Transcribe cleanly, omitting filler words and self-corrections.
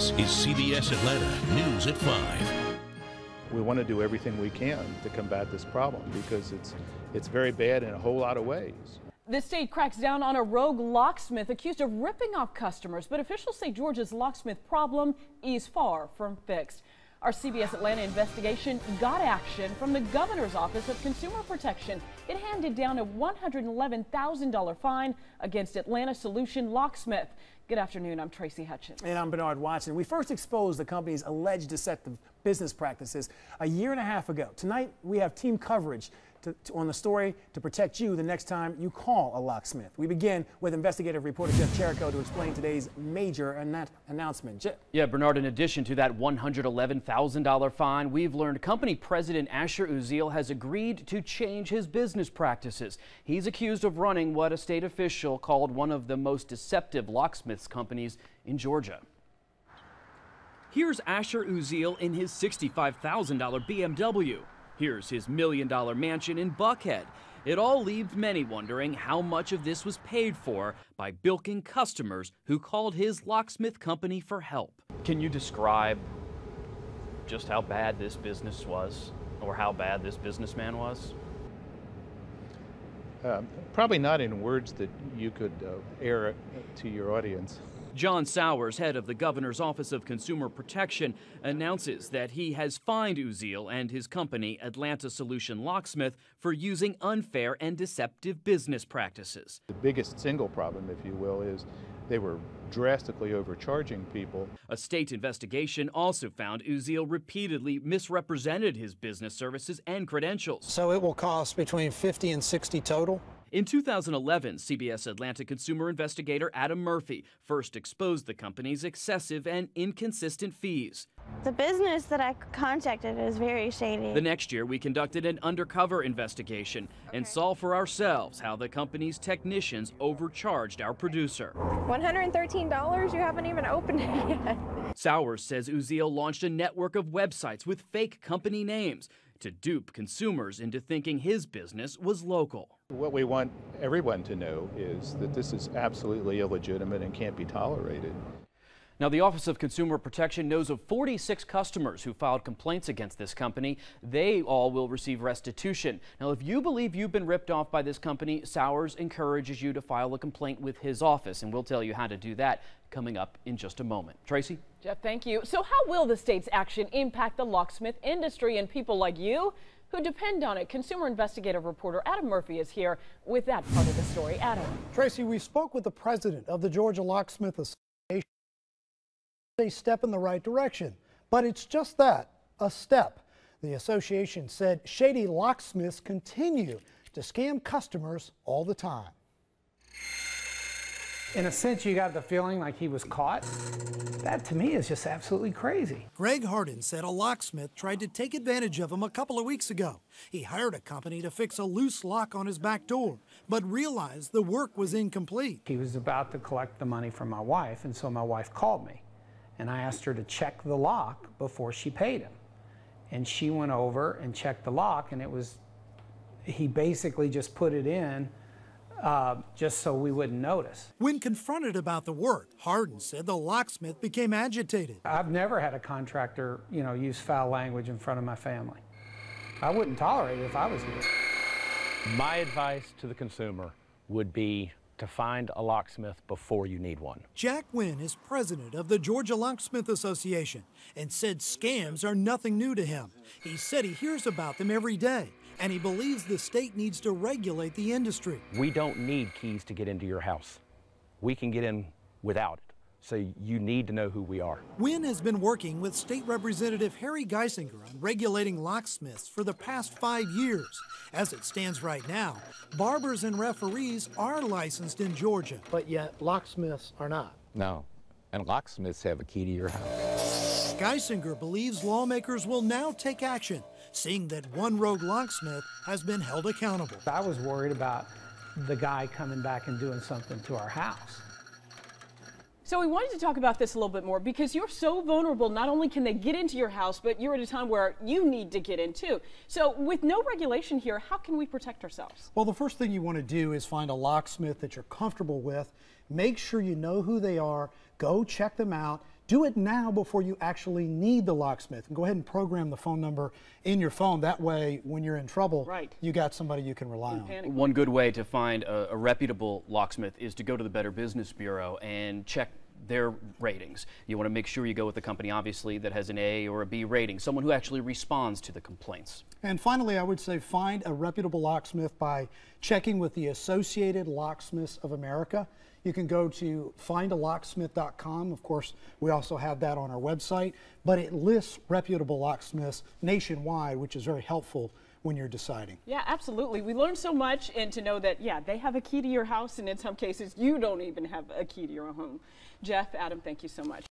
This is CBS Atlanta News at 5. We want to do everything we can to combat this problem because it's very bad in a whole lot of ways. The state cracks down on a rogue locksmith accused of ripping off customers, but officials say Georgia's locksmith problem is far from fixed. Our CBS Atlanta investigation got action from the governor's office of consumer protection. It handed down a $111,000 fine against Atlanta Solution Locksmith. Good afternoon, I'm Tracy Hutchins. And I'm Bernard Watson. We first exposed the company's alleged deceptive business practices a year and a half ago. Tonight, we have team coverage on the story to protect you the next time you call a locksmith. We begin with investigative reporter Jeff Cherico to explain today's major announcement. Jeff. Yeah, Bernard, in addition to that $111,000 fine, we've learned company president Asher Uziel has agreed to change his business practices. He's accused of running what a state official called one of the most deceptive locksmiths companies in Georgia. Here's Asher Uziel in his $65,000 BMW. Here's his $1 million mansion in Buckhead. It all leaves many wondering how much of this was paid for by bilking customers who called his locksmith company for help. Can you describe just how bad this business was, or how bad this businessman was? Probably not in words that you could air to your audience. John Sowers, head of the governor's office of consumer protection, announces that he has fined Uziel and his company, Atlanta Solution Locksmith, for using unfair and deceptive business practices. The biggest single problem, if you will, is they were drastically overcharging people. A state investigation also found Uziel repeatedly misrepresented his business services and credentials. So it will cost between $50 and $60 total? In 2011, CBS Atlanta consumer investigator Adam Murphy first exposed the company's excessive and inconsistent fees. The business that I contacted is very shady. The next year, we conducted an undercover investigation and saw for ourselves how the company's technicians overcharged our producer. $113? You haven't even opened it yet. Sowers says Uziel launched a network of websites with fake company names to dupe consumers into thinking his business was local. What we want everyone to know is that this is absolutely illegitimate and can't be tolerated. Now, the Office of Consumer Protection knows of 46 customers who filed complaints against this company. They all will receive restitution. Now, if you believe you've been ripped off by this company, Sowers encourages you to file a complaint with his office, and we'll tell you how to do that coming up in just a moment. Tracy? Jeff, thank you. So how will the state's action impact the locksmith industry and people like you who depend on it? Consumer investigative reporter Adam Murphy is here with that part of the story. Adam. Tracy, we spoke with the president of the Georgia Locksmith Association. A step in the right direction, but it's just that, a step. The association said shady locksmiths continue to scam customers all the time. In a sense, you got the feeling like he was caught. That to me is just absolutely crazy. Greg Hardin said a locksmith tried to take advantage of him a couple of weeks ago. He hired a company to fix a loose lock on his back door, but realized the work was incomplete. He was about to collect the money from my wife, and so my wife called me. And I asked her to check the lock before she paid him. And she went over and checked the lock, and he basically just put it in just so we wouldn't notice. When confronted about the work, Hardin said the locksmith became agitated. I've never had a contractor, use foul language in front of my family. I wouldn't tolerate it if I was you. My advice to the consumer would be to find a locksmith before you need one. Jack Wynn is president of the Georgia Locksmith Association and said scams are nothing new to him. He said he hears about them every day, and he believes the state needs to regulate the industry. We don't need keys to get into your house. We can get in without it. So you need to know who we are. Wynn has been working with State Representative Harry Geisinger on regulating locksmiths for the past 5 years. As it stands right now, barbers and referees are licensed in Georgia. But yet locksmiths are not. No, and locksmiths have a key to your house. Geisinger believes lawmakers will now take action, seeing that one rogue locksmith has been held accountable. I was worried about the guy coming back and doing something to our house. So we wanted to talk about this a little bit more because you're so vulnerable. Not only can they get into your house, but you're at a time where you need to get in too. So with no regulation here, how can we protect ourselves? Well, the first thing you want to do is find a locksmith that you're comfortable with. Make sure you know who they are. Go check them out. Do it now before you actually need the locksmith. And go ahead and program the phone number in your phone. That way, when you're in trouble, you got somebody you can rely on. One good way to find a reputable locksmith is to go to the Better Business Bureau and check their ratings. You want to make sure you go with a company, obviously, that has an A or a B rating, someone who actually responds to the complaints. And finally, I would say find a reputable locksmith by checking with the Associated Locksmiths of America. You can go to findalocksmith.com. Of course, we also have that on our website, but it lists reputable locksmiths nationwide, which is very helpful when you're deciding. Yeah, absolutely. We learned so much, and to know that, yeah, they have a key to your house, and in some cases, you don't even have a key to your home. Jeff, Adam, thank you so much.